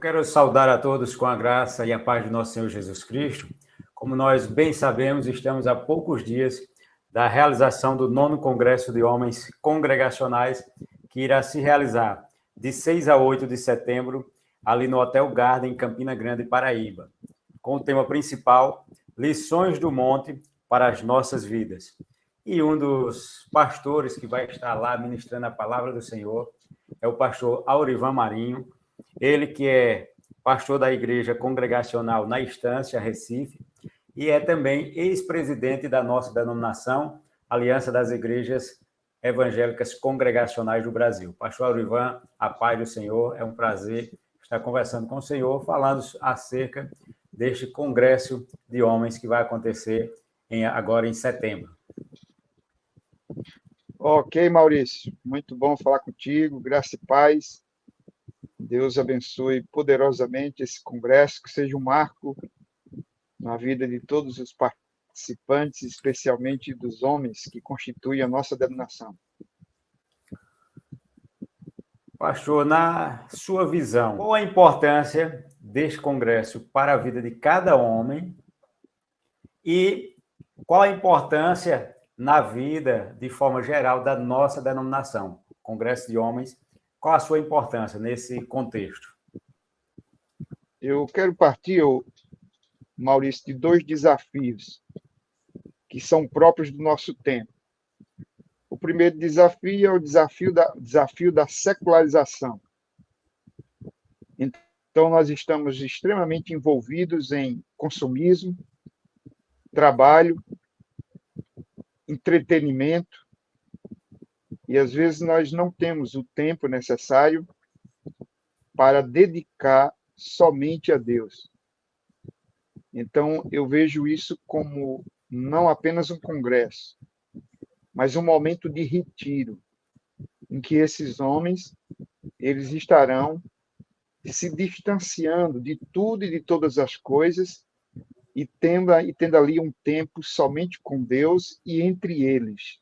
quero saudar a todos com a graça e a paz do nosso Senhor Jesus Cristo. Como nós bem sabemos, estamos a poucos dias da realização do 9º Congresso de Homens Congregacionais, que irá se realizar de 6 a 8 de setembro, ali no Hotel Garden, em Campina Grande, Paraíba, com o tema principal, Lições do Monte para as Nossas Vidas. E um dos pastores que vai estar lá ministrando a palavra do Senhor é o pastor Aurivan Marinho, ele que é pastor da Igreja Congregacional na Estância, Recife, e é também ex-presidente da nossa denominação, Aliança das Igrejas Evangélicas Congregacionais do Brasil. Pastor Aurivan, a paz do Senhor, é um prazer estar conversando com o Senhor, falando acerca deste congresso de homens que vai acontecer agora em setembro. Ok, Maurício, muito bom falar contigo, graça e paz. Deus abençoe poderosamente esse congresso, que seja um marco na vida de todos os participantes, especialmente dos homens que constituem a nossa denominação. Pastor, na sua visão, qual a importância deste congresso para a vida de cada homem e qual a importância na vida, de forma geral, da nossa denominação, Congresso de Homens? Qual a sua importância nesse contexto? Eu quero partir, Maurício, de dois desafios que são próprios do nosso tempo. O primeiro desafio é o desafio da secularização. Então, nós estamos extremamente envolvidos em consumismo, trabalho, entretenimento, e às vezes nós não temos o tempo necessário para dedicar somente a Deus. Então, eu vejo isso como não apenas um congresso, mas um momento de retiro, em que esses homens eles estarão se distanciando de tudo e de todas as coisas e tendo ali um tempo somente com Deus e entre eles.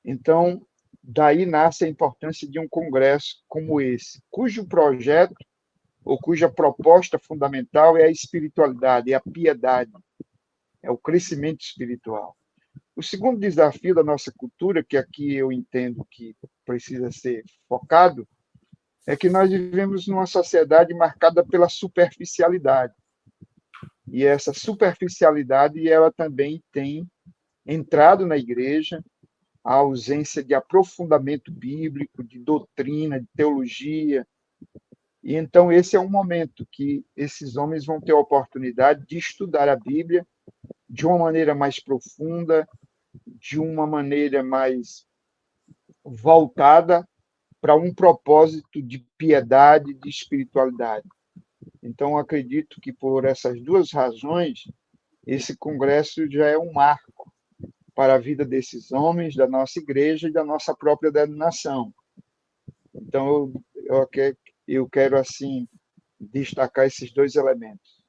Então, daí nasce a importância de um congresso como esse, cujo projeto ou cuja proposta fundamental é a espiritualidade, é a piedade, é o crescimento espiritual. O segundo desafio da nossa cultura, que aqui eu entendo que precisa ser focado, é que nós vivemos numa sociedade marcada pela superficialidade. E essa superficialidade, ela também tem entrado na igreja, a ausência de aprofundamento bíblico, de doutrina, de teologia. E então esse é um momento que esses homens vão ter a oportunidade de estudar a Bíblia de uma maneira mais profunda, de uma maneira mais voltada para um propósito de piedade, de espiritualidade. Então, acredito que por essas duas razões, esse congresso já é um marco para a vida desses homens, da nossa igreja e da nossa própria denominação. Então, eu quero assim, destacar esses dois elementos.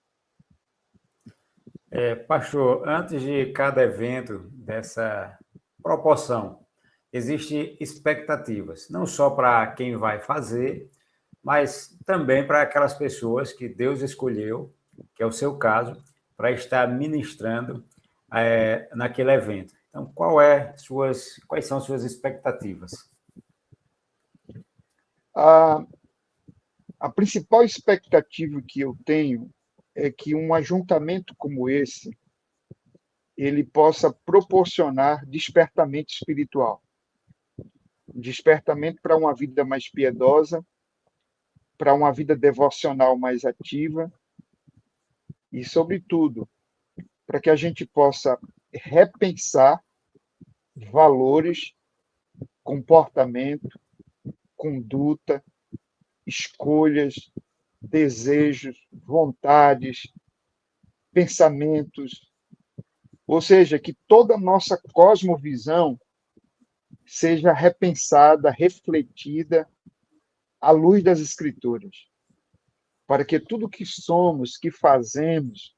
Pastor, antes de cada evento dessa proporção, existem expectativas, não só para quem vai fazer, mas também para aquelas pessoas que Deus escolheu, que é o seu caso, para estar ministrando naquele evento. Então, quais são suas expectativas? A principal expectativa que eu tenho é que um ajuntamento como esse ele possa proporcionar despertamento espiritual, despertamento para uma vida mais piedosa, para uma vida devocional mais ativa e, sobretudo, para que a gente possa repensar valores, comportamento, conduta, escolhas, desejos, vontades, pensamentos, ou seja, que toda a nossa cosmovisão seja repensada, refletida à luz das Escrituras, para que tudo que somos, que fazemos,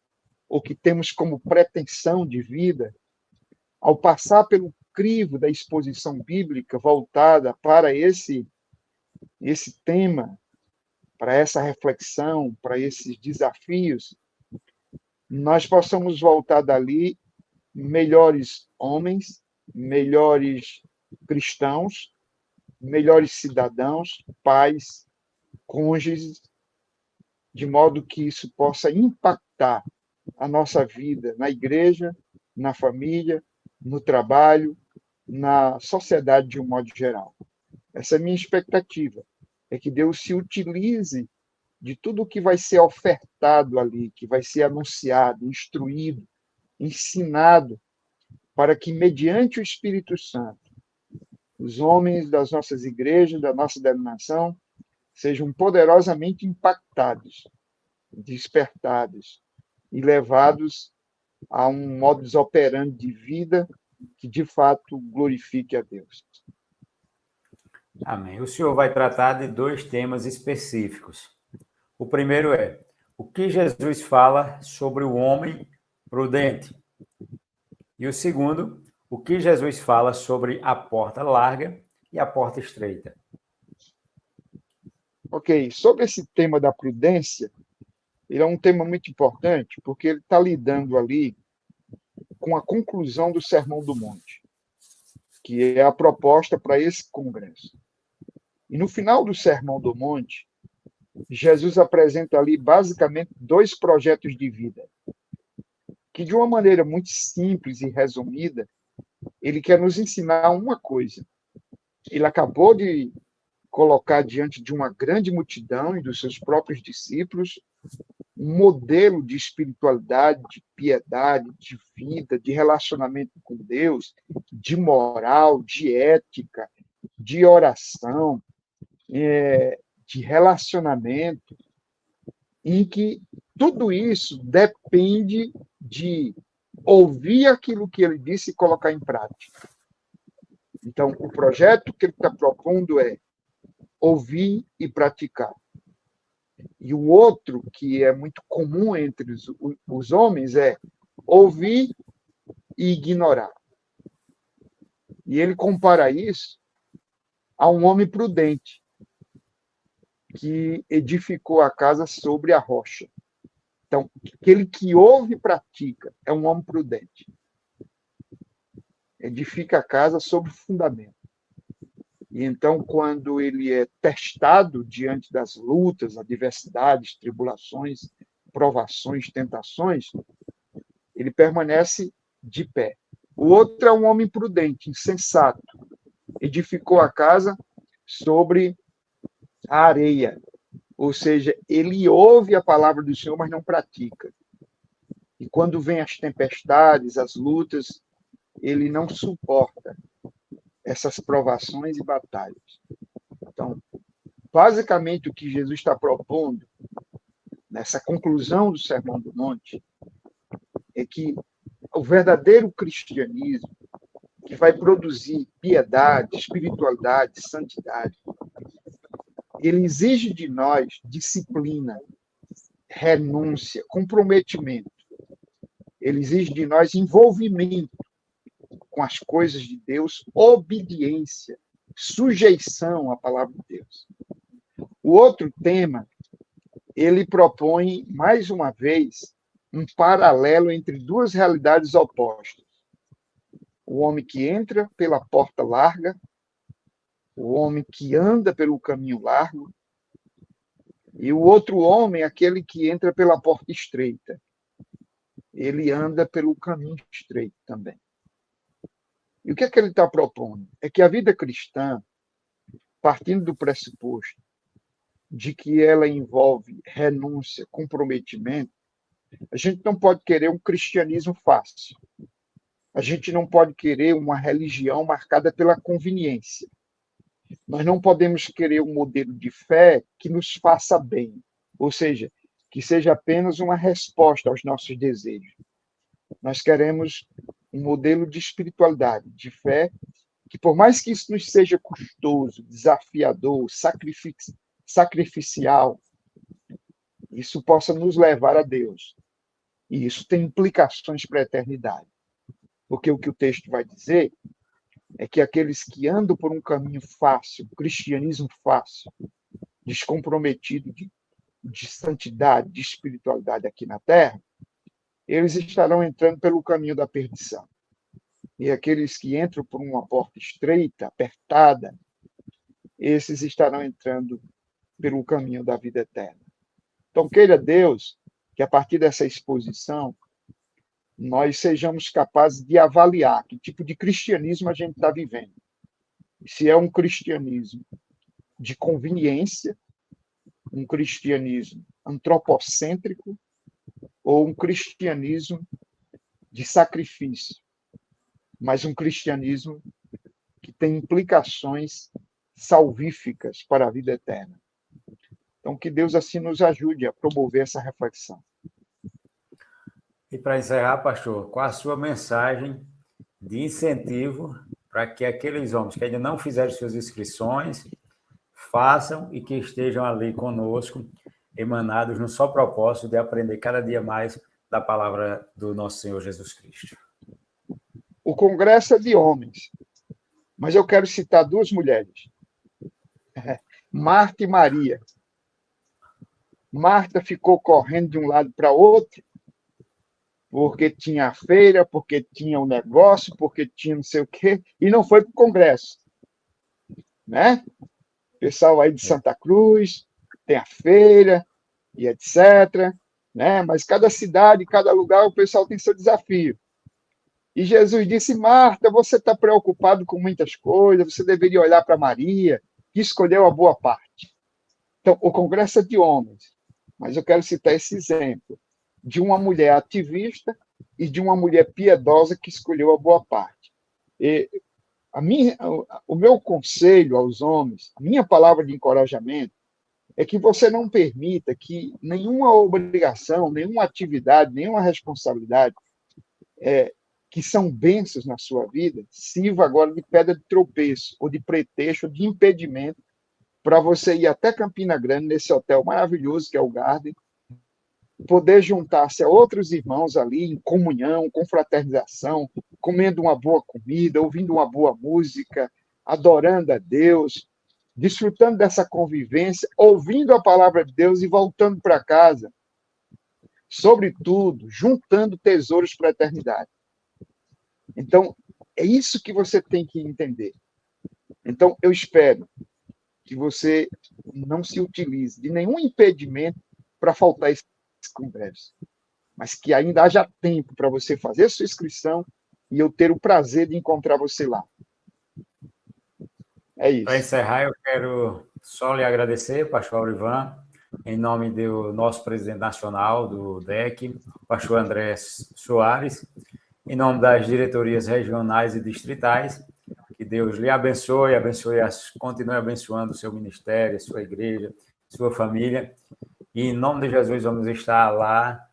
ou que temos como pretensão de vida, ao passar pelo crivo da exposição bíblica voltada para esse tema, para essa reflexão, para esses desafios, nós possamos voltar dali melhores homens, melhores cristãos, melhores cidadãos, pais, cônjuges, de modo que isso possa impactar a nossa vida na igreja, na família, no trabalho, na sociedade de um modo geral. Essa é a minha expectativa, é que Deus se utilize de tudo que vai ser ofertado ali, que vai ser anunciado, instruído, ensinado, para que, mediante o Espírito Santo, os homens das nossas igrejas, da nossa denominação, sejam poderosamente impactados, despertados e levados a um modus operandi de vida que, de fato, glorifique a Deus. Amém. O senhor vai tratar de 2 temas específicos. O primeiro é o que Jesus fala sobre o homem prudente. E o segundo, o que Jesus fala sobre a porta larga e a porta estreita. Ok, sobre esse tema da prudência, ele é um tema muito importante, porque ele está lidando ali com a conclusão do Sermão do Monte, que é a proposta para esse congresso. E no final do Sermão do Monte, Jesus apresenta ali basicamente 2 projetos de vida, que de uma maneira muito simples e resumida, ele quer nos ensinar uma coisa. Ele acabou de colocar diante de uma grande multidão e dos seus próprios discípulos um modelo de espiritualidade, de piedade, de vida, de relacionamento com Deus, de moral, de ética, de oração, de relacionamento, em que tudo isso depende de ouvir aquilo que ele disse e colocar em prática. Então, o projeto que ele está propondo é ouvir e praticar. E o outro, que é muito comum entre os homens, é ouvir e ignorar. E ele compara isso a um homem prudente, que edificou a casa sobre a rocha. Então, aquele que ouve e pratica é um homem prudente. Edifica a casa sobre fundamento. E então, quando ele é testado diante das lutas, adversidades, tribulações, provações, tentações, ele permanece de pé. O outro é um homem prudente, insensato. Edificou a casa sobre a areia. Ou seja, ele ouve a palavra do Senhor, mas não pratica. E quando vem as tempestades, as lutas, ele não suporta essas provações e batalhas. Então, basicamente, o que Jesus está propondo nessa conclusão do Sermão do Monte é que o verdadeiro cristianismo, que vai produzir piedade, espiritualidade, santidade, ele exige de nós disciplina, renúncia, comprometimento. Ele exige de nós envolvimento com as coisas de Deus, obediência, sujeição à palavra de Deus. O outro tema, ele propõe, mais uma vez, um paralelo entre 2 realidades opostas. O homem que entra pela porta larga, o homem que anda pelo caminho largo, e o outro homem, aquele que entra pela porta estreita. Ele anda pelo caminho estreito também. E o que é que ele está propondo? É que a vida cristã, partindo do pressuposto de que ela envolve renúncia, comprometimento, a gente não pode querer um cristianismo fácil. A gente não pode querer uma religião marcada pela conveniência. Nós não podemos querer um modelo de fé que nos faça bem, ou seja, que seja apenas uma resposta aos nossos desejos. Nós queremos um modelo de espiritualidade, de fé, que por mais que isso nos seja custoso, desafiador, sacrificial, isso possa nos levar a Deus. E isso tem implicações para a eternidade. Porque o que o texto vai dizer é que aqueles que andam por um caminho fácil, cristianismo fácil, descomprometido de santidade, de espiritualidade aqui na Terra, eles estarão entrando pelo caminho da perdição. E aqueles que entram por uma porta estreita, apertada, esses estarão entrando pelo caminho da vida eterna. Então, queira Deus que, a partir dessa exposição, nós sejamos capazes de avaliar que tipo de cristianismo a gente está vivendo. Se é um cristianismo de conveniência, um cristianismo antropocêntrico, ou um cristianismo de sacrifício, mas um cristianismo que tem implicações salvíficas para a vida eterna. Então, que Deus assim nos ajude a promover essa reflexão. E para encerrar, pastor, qual a sua mensagem de incentivo para que aqueles homens que ainda não fizeram suas inscrições façam e que estejam ali conosco, emanados no só propósito de aprender cada dia mais da palavra do nosso Senhor Jesus Cristo? O congresso é de homens, mas eu quero citar duas mulheres, Marta e Maria. Marta ficou correndo de um lado para outro, porque tinha a feira, porque tinha o negócio, porque tinha não sei o quê, e não foi para o congresso. Né? O pessoal aí de Santa Cruz tem a feira e etc. Né? Mas cada cidade, cada lugar, o pessoal tem seu desafio. E Jesus disse, Marta, você está preocupado com muitas coisas, você deveria olhar para Maria, que escolheu a boa parte. Então, o congresso é de homens, mas eu quero citar esse exemplo de uma mulher ativista e de uma mulher piedosa que escolheu a boa parte. E o meu conselho aos homens, a minha palavra de encorajamento, é que você não permita que nenhuma obrigação, nenhuma atividade, nenhuma responsabilidade que são bênçãos na sua vida, sirva agora de pedra de tropeço, ou de pretexto, ou de impedimento para você ir até Campina Grande, nesse hotel maravilhoso que é o Garden, poder juntar-se a outros irmãos ali em comunhão, com fraternização, comendo uma boa comida, ouvindo uma boa música, adorando a Deus, desfrutando dessa convivência, ouvindo a palavra de Deus e voltando para casa. Sobretudo, juntando tesouros para a eternidade. Então, é isso que você tem que entender. Então, eu espero que você não se utilize de nenhum impedimento para faltar esse congresso, mas que ainda haja tempo para você fazer sua inscrição e eu ter o prazer de encontrar você lá. É isso. Para encerrar, eu quero só lhe agradecer, pastor Aurivan, em nome do nosso presidente nacional do DEC, pastor André Soares, em nome das diretorias regionais e distritais, que Deus lhe abençoe, continue abençoando o seu ministério, a sua igreja, a sua família. E, em nome de Jesus, vamos estar lá,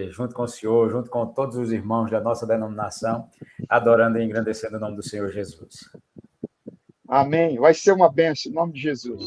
junto com o Senhor, junto com todos os irmãos da nossa denominação, adorando e engrandecendo o nome do Senhor Jesus. Amém. Vai ser uma bênção, em nome de Jesus.